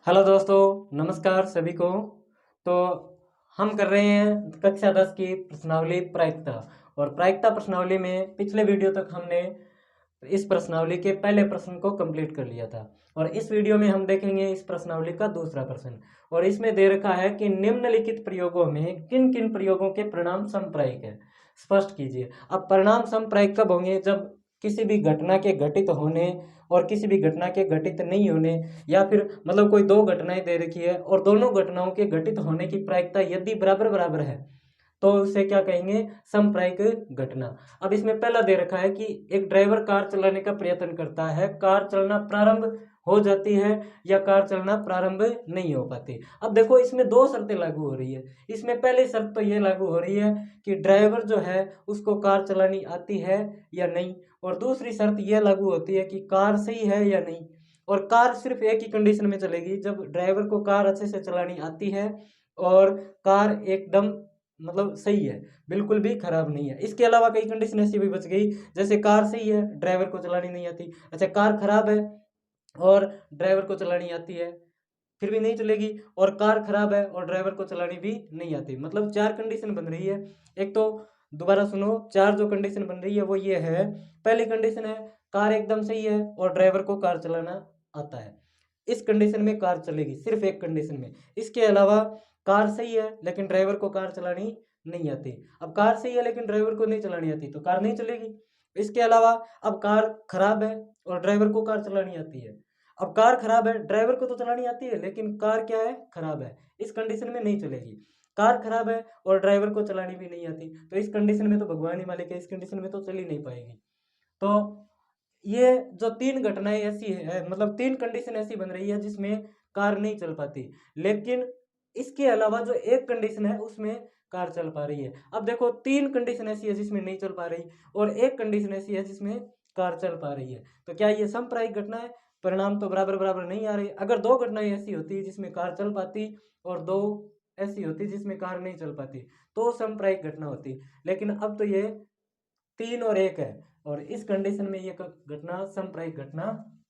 Hello दोस्तों, नमस्कार सभी को। तो हम कर रहे हैं कक्षा 10 की प्रश्नावली प्रायिकता। और प्रायिकता प्रश्नावली में पिछले वीडियो तक हमने इस प्रश्नावली के पहले प्रश्न को कंप्लीट कर लिया था। और इस वीडियो में हम देखेंगे इस प्रश्नावली का दूसरा प्रश्न। और इसमें दे रखा है कि निम्नलिखित प्रयोगों में किन किन प्रयोगों के परिणाम समप्रायिक है, स्पष्ट कीजिए। अब परिणाम समप्रायिक कब होंगे? जब किसी भी घटना के घटित होने और किसी भी घटना के घटित नहीं होने, या फिर मतलब कोई दो घटनाएं दे रखी है और दोनों घटनाओं के घटित होने की प्रायिकता यदि बराबर बराबर है तो उसे क्या कहेंगे? समप्रायिक घटना। अब इसमें पहला दे रखा है कि एक ड्राइवर कार चलाने का प्रयत्न करता है, कार चलना प्रारंभ हो जाती है या कार चलना प्रारंभ नहीं हो पाती। अब देखो इसमें दो शर्तें लागू हो रही है। इसमें पहली शर्त तो ये लागू हो रही है कि ड्राइवर जो है उसको कार चलानी आती है या नहीं, और दूसरी शर्त ये लागू होती है कि कार सही है या नहीं। और कार सिर्फ एक ही कंडीशन में चलेगी, जब ड्राइवर को कार अच्छे से चलानी आती है और कार एकदम मतलब सही है, बिल्कुल भी खराब नहीं है। इसके अलावा कई कंडीशन ऐसी भी बच गई, जैसे कार सही है, ड्राइवर को चलानी नहीं आती। अच्छा, कार खराब है और ड्राइवर को चलानी आती है, फिर भी नहीं चलेगी। और कार खराब है और ड्राइवर को चलानी भी नहीं आती। मतलब चार कंडीशन बन रही है। एक तो दोबारा सुनो, चार जो कंडीशन बन रही है वो ये है। पहली कंडीशन है कार एकदम सही है और ड्राइवर को कार चलाना आता है। इस कंडीशन में कार चलेगी, सिर्फ एक कंडीशन में। इसके अलावा कार सही है लेकिन ड्राइवर को कार चलानी नहीं आती। अब कार सही है लेकिन ड्राइवर को नहीं चलानी आती तो कार नहीं चलेगी। इसके अलावा अब कार खराब है और ड्राइवर को कार चलानी आती है। अब कार खराब है, ड्राइवर को तो चलानी आती है लेकिन कार क्या है? खराब है। इस कंडीशन में नहीं चलेगी। कार खराब है और ड्राइवर को चलानी भी नहीं आती, तो इस कंडीशन में तो भगवान ही मालिक है, इस कंडीशन में तो चल ही नहीं पाएगी। तो ये जो तीन घटनाएं ऐसी है, मतलब तीन कंडीशन ऐसी बन रही है जिसमें कार नहीं चल पाती। लेकिन इसके अलावा जो एक कंडीशन है उसमें कार चल पा रही है। अब देखो तीन कंडीशन ऐसी है जिसमें नहीं चल पा रही और एक कंडीशन ऐसी है जिसमें कार चल पा रही है। तो क्या ये समप्रायिक घटना है? परिणाम तो बराबर बराबर नहीं आ रहे। अगर दो घटनाएं ऐसी होती जिसमें कार चल पाती और दो ऐसी होती जिसमें कार नहीं चल पाती तो समप्रायिक घटना होती। लेकिन अब तो ये तीन और एक है और इस कंडीशन में ये घटना समप्रायिक घटना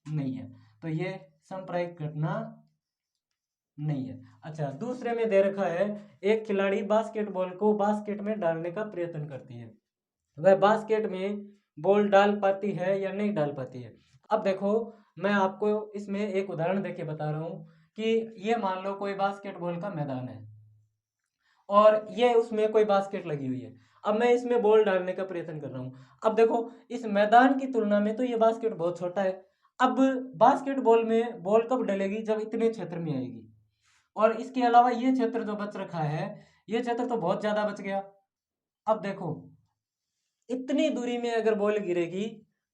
नहीं है। तो ये समप्रायिक घटना नहीं है। अच्छा, दूसरे में दे रखा है एक खिलाड़ी बास्केटबॉल को बास्केट में डालने का प्रयत्न करती है। वह बास्केट में बॉल डाल पाती है या नहीं डाल पाती है। अब देखो, मैं आपको इसमें एक उदाहरण देके बता रहा हूँ कि ये मान लो कोई बास्केटबॉल का मैदान है और ये उसमें कोई बास्केट लगी हुई है। अब मैं इसमें बॉल डालने का प्रयत्न कर रहा हूँ। अब देखो इस मैदान की तुलना में तो ये बास्केट बहुत छोटा है। अब बास्केटबॉल में बॉल कब डलेगी? जब इतने क्षेत्र में आएगी। और इसके अलावा ये क्षेत्र जो बच रखा है, ये क्षेत्र तो बहुत ज्यादा बच गया। अब देखो इतनी दूरी में अगर बॉल गिरेगी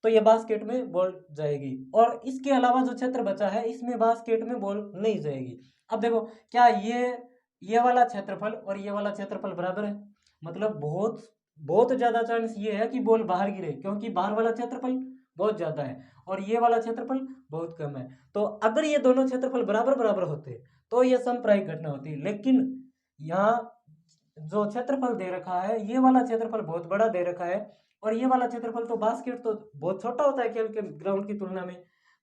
तो ये बास्केट में बॉल जाएगी, और इसके अलावा जो क्षेत्र बचा है इसमें बास्केट में बॉल नहीं जाएगी। अब देखो, क्या ये वाला क्षेत्रफल और ये वाला क्षेत्रफल बराबर है? मतलब बहुत बहुत ज्यादा चांस ये है कि बॉल बाहर गिरे, क्योंकि बाहर वाला क्षेत्रफल बहुत ज्यादा है और ये वाला क्षेत्रफल बहुत कम है। तो अगर ये दोनों क्षेत्रफल बराबर बराबर होते तो ये समप्रायिक घटना होती। लेकिन यहाँ जो क्षेत्रफल दे रखा है, ये वाला क्षेत्रफल बहुत बड़ा दे रखा है और ये वाला क्षेत्रफल तो बास्केट तो बहुत छोटा होता है खेल के ग्राउंड की तुलना में।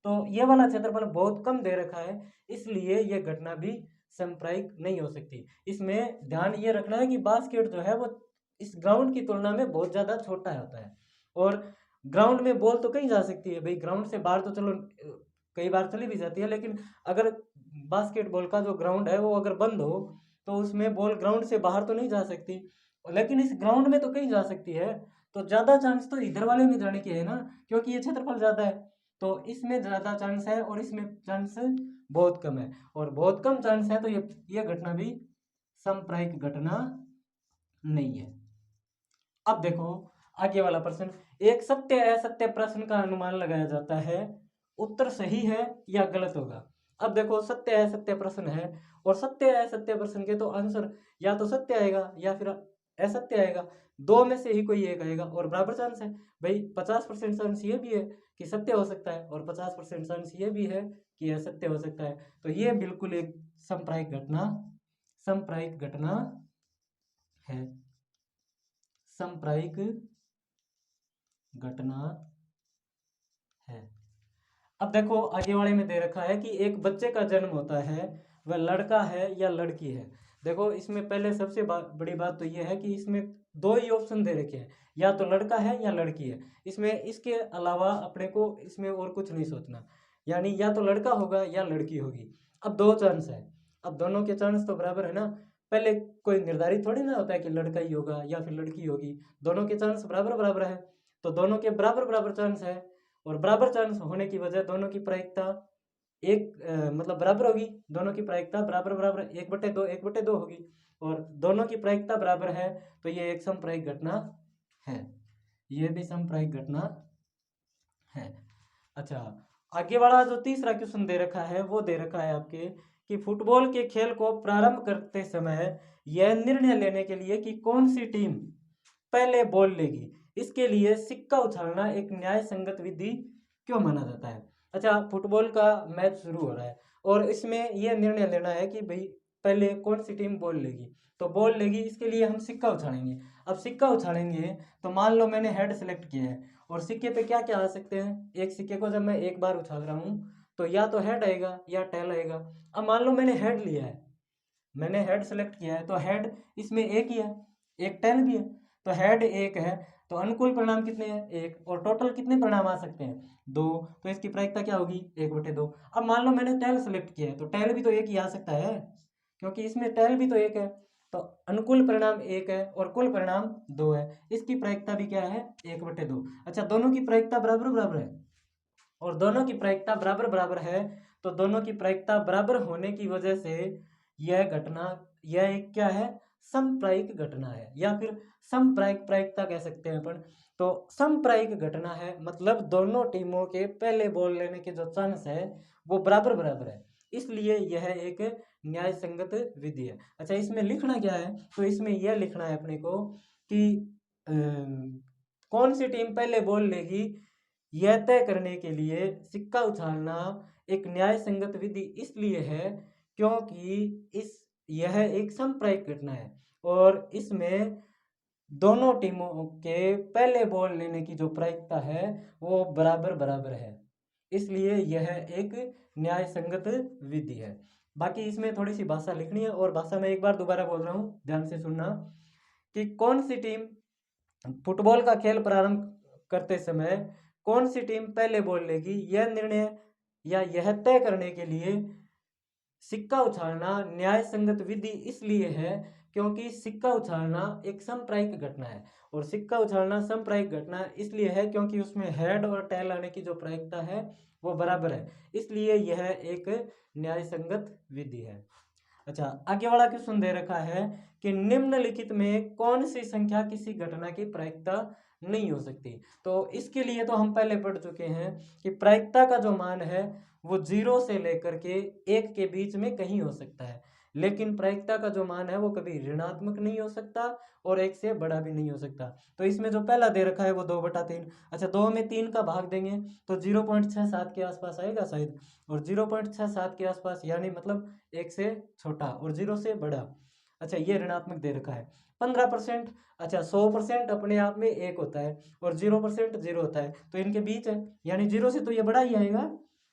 तो ये वाला क्षेत्रफल बहुत कम दे रखा है, इसलिए ये घटना भी सांप्रायिक नहीं हो सकती। इसमें ध्यान ये रखना है कि बास्केट जो है वो इस ग्राउंड की तुलना में बहुत ज़्यादा छोटा होता है। और ग्राउंड में बॉल तो कहीं जा सकती है भाई, ग्राउंड से बाहर तो चलो कई बार चली भी जाती है, लेकिन अगर बास्केटबॉल का जो ग्राउंड है वो अगर बंद हो तो उसमें बॉल ग्राउंड से बाहर तो नहीं जा सकती। लेकिन इस ग्राउंड में तो कहीं जा सकती है। तो ज़्यादा चांस तो इधर वाले में जाने के है ना, क्योंकि ये क्षेत्रफल ज़्यादा है। तो इसमें ज़्यादा चांस है और इसमें चांस बहुत कम है, और बहुत कम चांस है, तो ये घटना भी सांप्रायिक घटना नहीं है। अब देखो आगे वाला प्रश्न, एक सत्य असत्य प्रश्न का अनुमान लगाया जाता है, उत्तर सही है या गलत होगा। अब देखो सत्य असत्य प्रश्न है और सत्य असत्य प्रश्न के तो आंसर या तो सत्य आएगा या फिर असत्य आएगा। दो में से ही कोई एक आएगा और बराबर चांस है भाई। 50% चांस ये भी है कि सत्य हो सकता है और 50% चांस ये भी है कि असत्य हो सकता है। तो ये बिल्कुल एक सांप्रायिक घटना है। सांप्रायिक घटना है। अब देखो आगे वाले में दे रखा है कि एक बच्चे का जन्म होता है, वह लड़का है या लड़की है। देखो इसमें पहले सबसे बड़ी बात तो यह है कि इसमें दो ही ऑप्शन दे रखे हैं, या तो लड़का है या लड़की है। इसमें इसके अलावा अपने को इसमें और कुछ नहीं सोचना, यानी या तो लड़का होगा या लड़की होगी। अब दो चांस है, अब दोनों के चांस तो बराबर है ना। पहले कोई निर्धारित थोड़ी ना होता है कि लड़का ही होगा या फिर लड़की होगी, दोनों के चांस बराबर बराबर है। तो दोनों के बराबर बराबर चांस है, और बराबर चांस होने की वजह दोनों की प्रायिकता मतलब बराबर होगी। दोनों की प्रायिकता बराबर बराबर 1/2 1/2 होगी, और दोनों की प्रायिकता बराबर है, तो ये एक समप्रायिक घटना है। ये भी समप्रायिक घटना है। अच्छा, आगे वाला जो तीसरा क्वेश्चन दे रखा है वो दे रखा है आपके कि फुटबॉल के खेल को प्रारंभ करते समय यह निर्णय लेने के लिए कि कौन सी टीम पहले बॉल लेगी, इसके लिए सिक्का उछालना एक न्याय संगत विधि क्यों माना जाता है। अच्छा, फुटबॉल का मैच शुरू हो रहा है और इसमें यह निर्णय लेना है कि भाई पहले कौन सी टीम बॉल लेगी, तो बॉल लेगी इसके लिए हम सिक्का उछालेंगे। अब सिक्का उछालेंगे तो मान लो मैंने हेड सेलेक्ट किया है, और सिक्के पे क्या क्या आ सकते हैं। एक सिक्के को जब मैं एक बार उछाल रहा हूँ तो या तो हेड आएगा या टेल आएगा। अब मान लो मैंने हेड लिया है, मैंने हेड सेलेक्ट किया है, तो हेड इसमें एक ही है, एक टेल भी है। तो हेड एक है तो अनुकूल परिणाम कितने हैं, एक, और टोटल कितने परिणाम आ सकते हैं, दो। तो इसकी प्रायिकता क्या होगी, 1/2। अब मान लो मैंने टेल सेलेक्ट किया है, तो टेल भी तो एक ही आ सकता है, क्योंकि इसमें टेल भी तो एक है। तो अनुकूल परिणाम एक है और कुल परिणाम दो है, इसकी प्रायिकता भी क्या है, 1/2। अच्छा, दोनों की प्रायिकता बराबर बराबर है, और दोनों की प्रायिकता बराबर बराबर है, तो दोनों की प्रायिकता बराबर होने की वजह से यह घटना, यह एक क्या है, समप्रायिक घटना है, या फिर समप्रायिक प्रायिकता कह सकते हैं अपन। तो समप्रायिक घटना है, मतलब दोनों टीमों के पहले बॉल लेने के जो चांस है वो बराबर बराबर है, इसलिए यह एक न्याय संगत विधि है। अच्छा, इसमें लिखना क्या है, तो इसमें यह लिखना है अपने को कि कौन सी टीम पहले बॉल लेगी, यह तय करने के लिए सिक्का उछालना एक न्याय संगत विधि इसलिए है क्योंकि इस यह एक सांप्रदायिक घटना है, और इसमें दोनों टीमों के पहले बॉल लेने की जो प्रायिकता है वो बराबर बराबर है, इसलिए यह एक न्याय संगत विधि है। बाकी इसमें थोड़ी सी भाषा लिखनी है, और भाषा में एक बार दोबारा बोल रहा हूँ, ध्यान से सुनना कि कौन सी टीम फुटबॉल का खेल प्रारंभ करते समय कौन सी टीम पहले बॉल लेगी, यह निर्णय या यह तय करने के लिए सिक्का उछालना न्याय संगत विधि इसलिए है क्योंकि सिक्का उछालना एक सांप्रदायिक घटना है, और सिक्का उछालना सांप्रदायिक घटना इसलिए है क्योंकि उसमें हेड और टेल आने की जो प्रायिकता है वो बराबर है, इसलिए यह एक न्याय संगत विधि है। अच्छा, आगे वाला क्वेश्चन दे रखा है कि निम्नलिखित में कौन सी संख्या किसी घटना की प्रायिकता नहीं हो सकती। तो इसके लिए तो हम पहले पढ़ चुके हैं कि प्रायिकता का जो मान है वो 0 से लेकर के 1 के बीच में कहीं हो सकता है, लेकिन प्रायिकता का जो मान है वो कभी ऋणात्मक नहीं हो सकता और 1 से बड़ा भी नहीं हो सकता। तो इसमें जो पहला दे रखा है वो 2/3। अच्छा, 2 में 3 का भाग देंगे तो 0.67 के आसपास आएगा शायद, और 0.67 के आसपास यानी मतलब 1 से छोटा और 0 से बड़ा। अच्छा, ये ऋणात्मक दे रखा है 15%। अच्छा, 100% अपने आप में 1 होता है और 0% 0 होता है, तो इनके बीच है, यानी 0 से तो ये बड़ा ही आएगा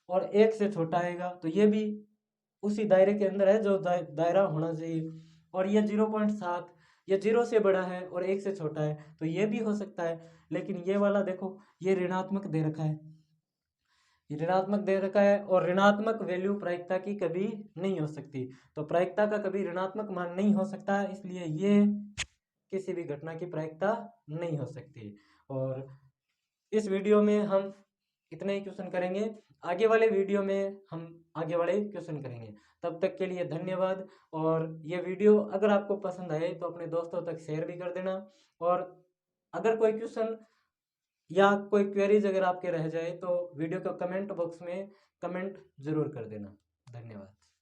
और 1 से छोटा आएगा, तो ये भी उसी दायरे के अंदर है जो दायरा होना चाहिए। और ये 0.7, ये 0 से बड़ा है और 1 से छोटा है, तो ये भी हो सकता है। लेकिन ये वाला देखो, ये ऋणात्मक दे रखा है, ये ऋणात्मक दे रखा है, और ऋणात्मक वैल्यू प्रायिकता की कभी नहीं हो सकती। तो प्रायिकता का कभी ऋणात्मक मान नहीं हो सकता, इसलिए ये किसी भी घटना की प्रायिकता नहीं हो सकती। और इस वीडियो में हम इतने ही क्वेश्चन करेंगे, आगे वाले वीडियो में हम आगे वाले क्वेश्चन करेंगे। तब तक के लिए धन्यवाद। और ये वीडियो अगर आपको पसंद आए तो अपने दोस्तों तक शेयर भी कर देना, और अगर कोई क्वेश्चन या कोई क्वेरीज अगर आपके रह जाए तो वीडियो के कमेंट बॉक्स में कमेंट जरूर कर देना। धन्यवाद।